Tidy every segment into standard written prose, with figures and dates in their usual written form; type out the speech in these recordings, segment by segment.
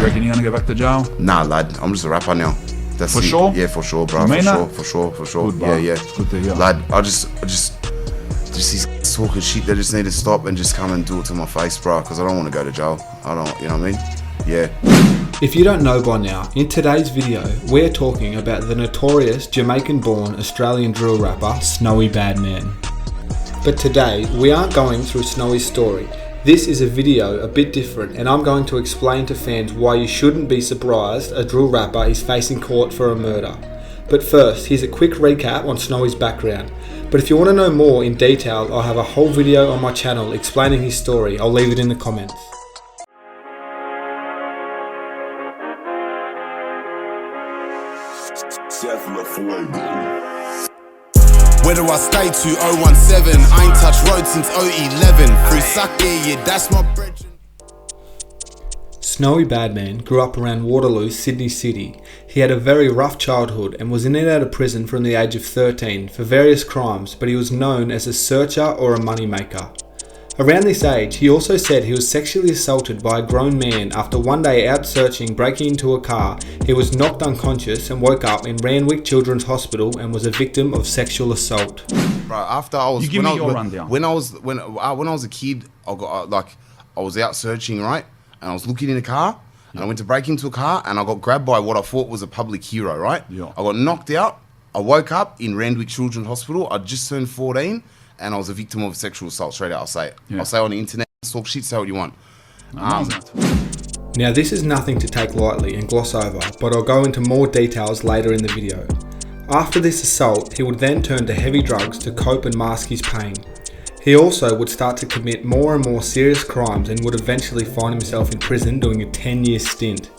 reckon you're gonna go back to jail? Nah, lad, I'm just a rapper now. That's For it. sure? Yeah, for sure, bro. You mean For sure. Good, bro. Yeah. It's good to hear. Lad, I just these talking shit, they just need to stop and just come and do it to my face, bro, because I don't want to go to jail. I don't, you know what I mean? Yeah. If you don't know by now, in today's video, we're talking about the notorious Jamaican-born Australian drill rapper, Snoee Badman. But today, we aren't going through Snoee's story. This is a video a bit different, and I'm going to explain to fans why you shouldn't be surprised a drill rapper is facing court for a murder. But first, here's a quick recap on Snoee's background. But if you want to know more in detail, I'll have a whole video on my channel explaining his story. I'll leave it in the comments. Where do I stay to 017? I ain't touched road since 011. Through Sake, yeah, that's my bread. Snoee Badman grew up around Waterloo, Sydney City. He had a very rough childhood and was in and out of prison from the age of 13 for various crimes, but he was known as a searcher or a moneymaker. Around this age, he also said he was sexually assaulted by a grown man after one day out searching, breaking into a car, he was knocked unconscious and woke up in Randwick Children's Hospital and was a victim of sexual assault. Bro, after I was... You give me your rundown. When I was a kid, I was out searching, right? And I was looking in a car, and I went to break into a car, and I got grabbed by what I thought was a public hero, right? Yeah. I got knocked out. I woke up in Randwick Children's Hospital. I just turned 14, and I was a victim of sexual assault. Straight out, I'll say it. Yeah. I'll say it on the internet, talk shit, say what you want. Now this is nothing to take lightly and gloss over, but I'll go into more details later in the video. After this assault, he would then turn to heavy drugs to cope and mask his pain. He also would start to commit more and more serious crimes and would eventually find himself in prison doing a 10-year stint.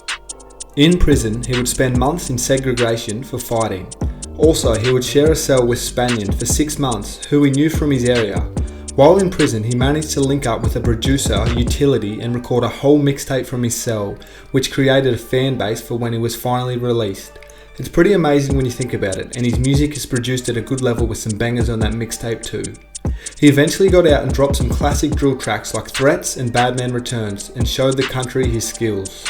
In prison, he would spend months in segregation for fighting. Also, he would share a cell with Spaniard for 6 months, who he knew from his area. While in prison, he managed to link up with a producer, Utility, and record a whole mixtape from his cell, which created a fan base for when he was finally released. It's pretty amazing when you think about it, and his music is produced at a good level with some bangers on that mixtape too. He eventually got out and dropped some classic drill tracks like Threats and Badman Returns and showed the country his skills.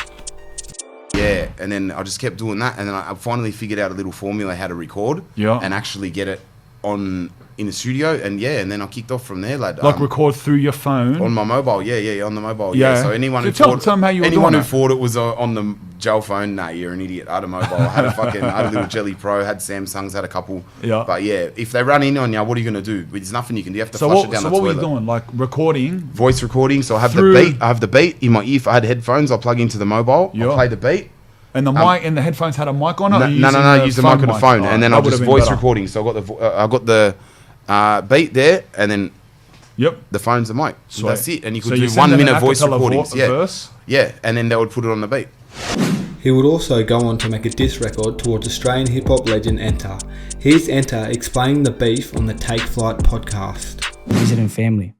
Yeah, and then I just kept doing that, and then I finally figured out a little formula how to record and actually get it on in the studio, and then I kicked off from there, lad. Like record through your phone? On my mobile, yeah, on the mobile, yeah. So anyone who tell them how you were anyone doing who thought it was on the jail phone, nah, you're an idiot. I had a mobile, I had a little Jelly Pro, had Samsungs, had a couple. Yeah. But yeah, if they run in on you, what are you gonna do? There's nothing you can do. You have to flush it down the toilet. So what were you doing? Like recording? Voice recording. So I have the beat in my ear. If I had headphones, I'll plug into the mobile. I play the beat. And the mic and the headphones had a mic on it? No, use the mic on the phone, and then I'll just voice recording. So I got the beat there, and then the phone's the mic. So that's it. And you could do 1 minute voice recordings. Yeah, and then they would put it on the beat. He would also go on to make a diss record towards Australian hip-hop legend Enter. Here's Enter explaining the beef on the Take Flight podcast. Visiting family.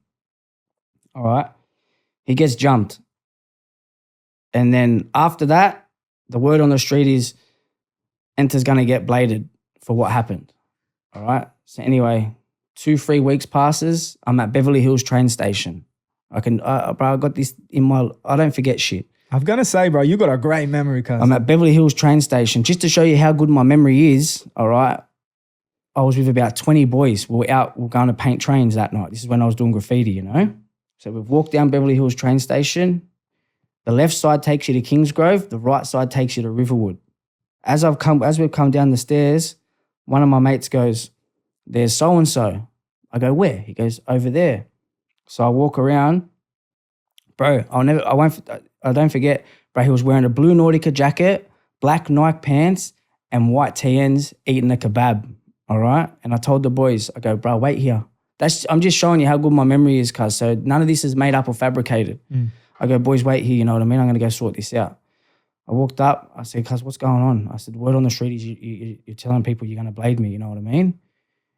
All right. He gets jumped. And then after that, the word on the street is Enter's going to get bladed for what happened. All right. So anyway, 2-3 weeks passes. I'm at Beverly Hills train station. Bro, I got this I don't forget shit. I'm going to say, bro, you got a great memory, cuz. I'm at Beverly Hills train station. Just to show you how good my memory is, all right, I was with about 20 boys. We're going to paint trains that night. This is when I was doing graffiti, you know? So we've walked down Beverly Hills train station. The left side takes you to Kingsgrove. The right side takes you to Riverwood. As we've come down the stairs, one of my mates goes, "There's so-and-so." I go, "Where?" He goes, "Over there." So I walk around. Bro, I don't forget, bro, he was wearing a blue Nautica jacket, black Nike pants, and white TNs, eating a kebab, all right? And I told the boys, I go, "Bro, wait here." I'm just showing you how good my memory is, cuz. So none of this is made up or fabricated. I go, "Boys, wait here, you know what I mean? I'm going to go sort this out." I walked up. I said, "Cuz, what's going on?" I said, "Word on the street is you're telling people you're going to blade me, you know what I mean?"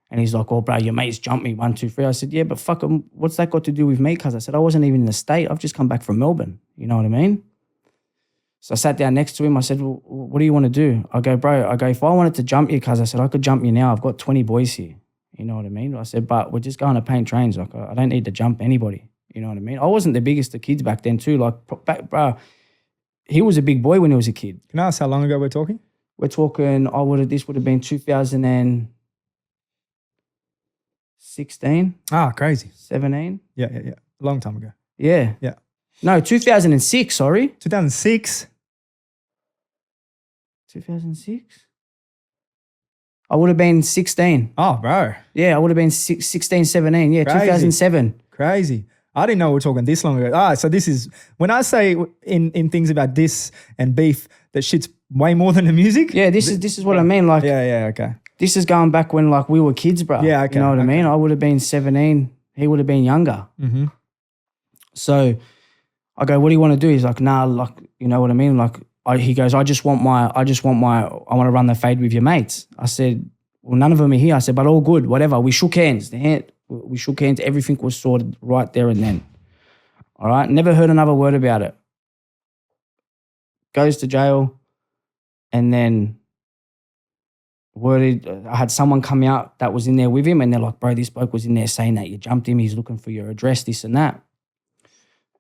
And he's like, "Oh, bro, your mates jumped me 1, 2, 3." I said, "Yeah, but fuck 'em. What's that got to do with me?" Cuz I said, "I wasn't even in the state. I've just come back from Melbourne." You know what I mean? So I sat down next to him. I said, "Well, what do you want to do?" I go, "Bro, if I wanted to jump you, cuz," I said, "I could jump you now. I've got 20 boys here." You know what I mean? I said, "But we're just going to paint trains. Like, I don't need to jump anybody." You know what I mean? I wasn't the biggest of kids back then too. Like, bro, he was a big boy when he was a kid. Can I ask how long ago we're talking? We're talking, this would have been 2016. Ah, crazy. 17. Yeah. A long time ago. Yeah. Yeah. No, 2006, sorry. 2006. 2006? I would have been 16. Oh, bro. Yeah, I would have been 16, 17. Yeah, Crazy. 2007. Crazy. I didn't know we were talking this long ago. So this is, when I say in things about diss and beef, that shit's way more than the music. Yeah, this is what I mean. Like, yeah, okay. This is going back when like we were kids, bro. Yeah, okay. You know what I mean? I would have been 17. He would have been younger. Mm-hmm. So I go, what do you want to do? He's like, nah, like, you know what I mean? Like, he goes, I want to run the fade with your mates. I said, well, none of them are here. I said, but all good, whatever. We shook hands. We shook hands. Everything was sorted right there and then. All right? Never heard another word about it. Goes to jail. And then I had someone come out that was in there with him, and they're like, bro, this bloke was in there saying that you jumped him. He's looking for your address, this and that.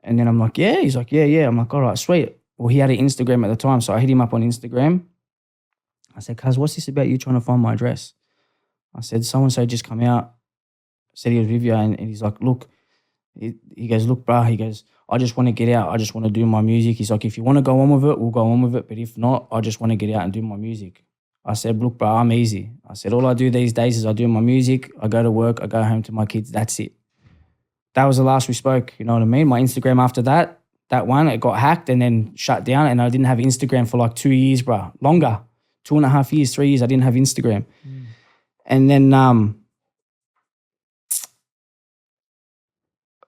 And then I'm like, yeah. He's like, yeah. I'm like, all right, sweet. Well, he had an Instagram at the time, so I hit him up on Instagram. I said, cuz, what's this about you trying to find my address? I said, so-and-so just come out, said he was with you, and he's like, look, he goes, look, bro, he goes, I just want to get out. I just want to do my music. He's like, if you want to go on with it, we'll go on with it. But if not, I just want to get out and do my music. I said, look, bro, I'm easy. I said, all I do these days is I do my music, I go to work, I go home to my kids, that's it. That was the last we spoke, you know what I mean? My Instagram after that one, it got hacked and then shut down, and I didn't have Instagram for like 2 years, bro. Longer, 2.5 years, 3 years, I didn't have Instagram. And then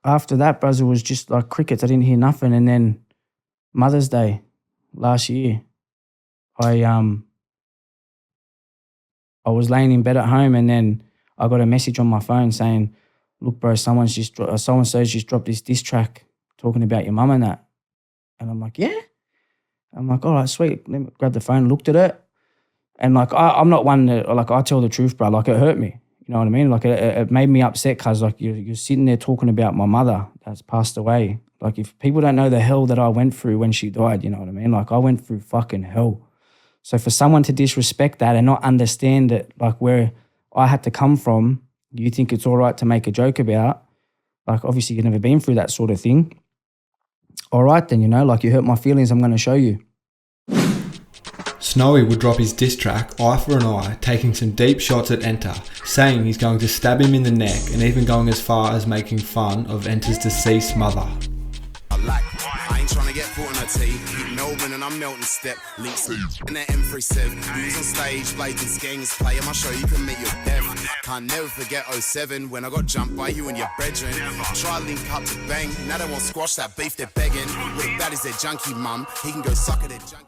after that, bro, it was just like crickets. I didn't hear nothing. And then Mother's Day last year, I was laying in bed at home, and then I got a message on my phone saying, look, bro, so-and-so's just dropped this diss track talking about your mum and that. And I'm like, yeah? I'm like, all right, sweet. Let me grab the phone, looked at it. And like, I'm not one that, like, I tell the truth, bro. Like, it hurt me. You know what I mean? Like, it made me upset because, like, you're sitting there talking about my mother that's passed away. Like, if people don't know the hell that I went through when she died, you know what I mean? Like, I went through fucking hell. So for someone to disrespect that and not understand it, like, where I had to come from, you think it's all right to make a joke about, like, obviously you've never been through that sort of thing. All right then, you know, like, you hurt my feelings, I'm going to show you. Snoee would drop his diss track, Eye for an Eye, taking some deep shots at Enter, saying he's going to stab him in the neck, and even going as far as making fun of Enter's deceased mother. I ain't trying to get caught on a tee. Keep Melbourne and I'm melting step. Links in the M37. Who's on stage, blades and skings. Play on my show, you can meet your death. Can't never forget 07 when I got jumped by you and your brethren. Try link up to bang. Now they won't squash that beef, they're begging. With the bad is their junkie mum. He can go suck at their junkie.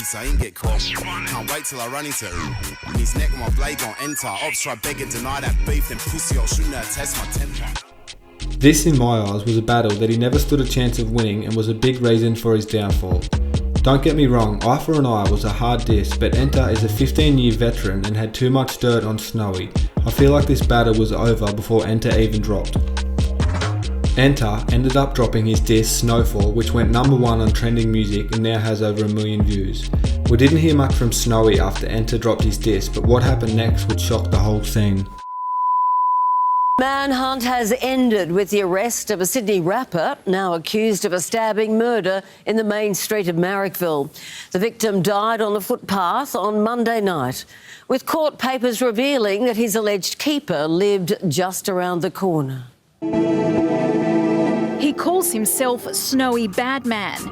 So I ain't get caught. Can't wait till I run into his neck with my blade gon' enter. Ops try beg and deny that beef. Then pussy, I'll shoot her, test my temper. This, in my eyes, was a battle that he never stood a chance of winning and was a big reason for his downfall. Don't get me wrong, Eye for an Eye was a hard diss, but Enter is a 15-year veteran and had too much dirt on Snoee. I feel like this battle was over before Enter even dropped. Enter ended up dropping his diss Snowfall, which went #1 on trending music and now has over 1 million views. We didn't hear much from Snoee after Enter dropped his diss, but what happened next would shock the whole scene. Manhunt has ended with the arrest of a Sydney rapper now accused of a stabbing murder in the main street of Marrickville. The victim died on the footpath on Monday night, with court papers revealing that his alleged keeper lived just around the corner. He calls himself Snoee Badman.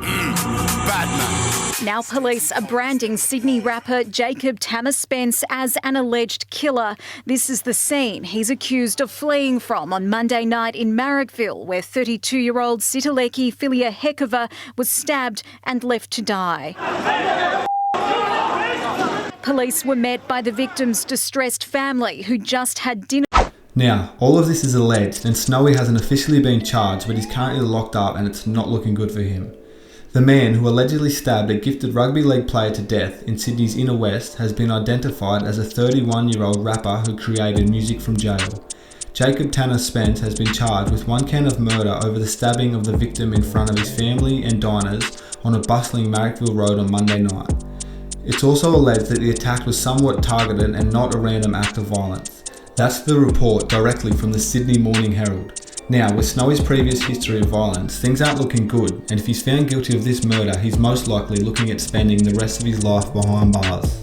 Now police are branding Sydney rapper Jacob Tammer Spence as an alleged killer. This is the scene he's accused of fleeing from on Monday night in Marrickville, where 32-year-old Sitaleki Filia Hekova was stabbed and left to die. Police were met by the victim's distressed family, who just had dinner. Now, all of this is alleged and Snoee hasn't officially been charged, but he's currently locked up and it's not looking good for him. The man who allegedly stabbed a gifted rugby league player to death in Sydney's inner west has been identified as a 31-year-old rapper who created music from jail. Jacob Tanner Spence has been charged with 1 count of murder over the stabbing of the victim in front of his family and diners on a bustling Marrickville road on Monday night. It's also alleged that the attack was somewhat targeted and not a random act of violence. That's the report directly from the Sydney Morning Herald. Now, with Snoe's previous history of violence, things aren't looking good, and if he's found guilty of this murder, he's most likely looking at spending the rest of his life behind bars.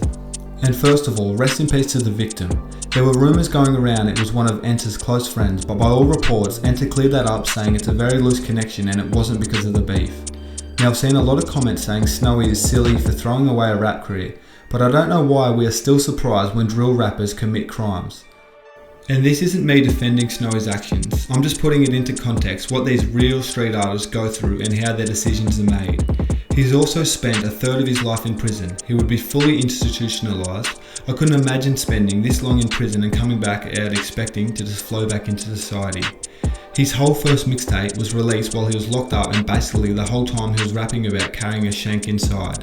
And first of all, rest in peace to the victim. There were rumours going around it was one of Enter's close friends, but by all reports, Enter cleared that up, saying it's a very loose connection and it wasn't because of the beef. Now, I've seen a lot of comments saying Snoee is silly for throwing away a rap career, but I don't know why we are still surprised when drill rappers commit crimes. And this isn't me defending Snoe's actions, I'm just putting it into context what these real street artists go through and how their decisions are made. He's also spent a third of his life in prison. He would be fully institutionalised. I couldn't imagine spending this long in prison and coming back out expecting to just flow back into society. His whole first mixtape was released while he was locked up, and basically the whole time he was rapping about carrying a shank inside.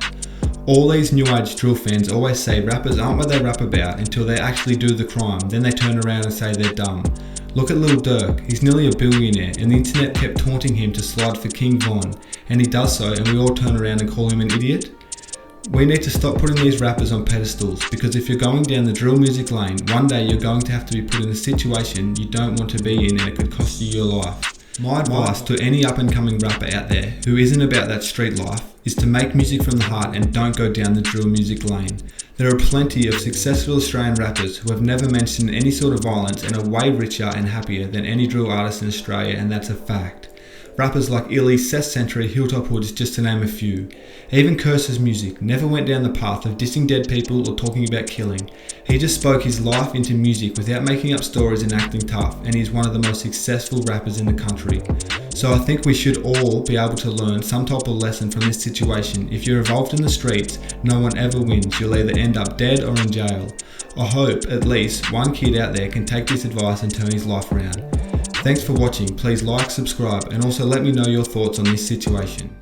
All these new age drill fans always say rappers aren't what they rap about until they actually do the crime, then they turn around and say they're dumb. Look at Lil Durk, he's nearly a billionaire and the internet kept taunting him to slide for King Von, and he does so and we all turn around and call him an idiot. We need to stop putting these rappers on pedestals, because if you're going down the drill music lane, one day you're going to have to be put in a situation you don't want to be in and it could cost you your life. My advice to any up and coming rapper out there who isn't about that street life is to make music from the heart and don't go down the drill music lane. There are plenty of successful Australian rappers who have never mentioned any sort of violence and are way richer and happier than any drill artist in Australia, and that's a fact. Rappers like Illy, Seth Century, Hilltop Hoods, just to name a few. Even Curse's music never went down the path of dissing dead people or talking about killing. He just spoke his life into music without making up stories and acting tough, and he's one of the most successful rappers in the country. So I think we should all be able to learn some type of lesson from this situation. If you're involved in the streets, no one ever wins. You'll either end up dead or in jail. I hope at least one kid out there can take this advice and turn his life around. Thanks for watching. Please like, subscribe, and also let me know your thoughts on this situation.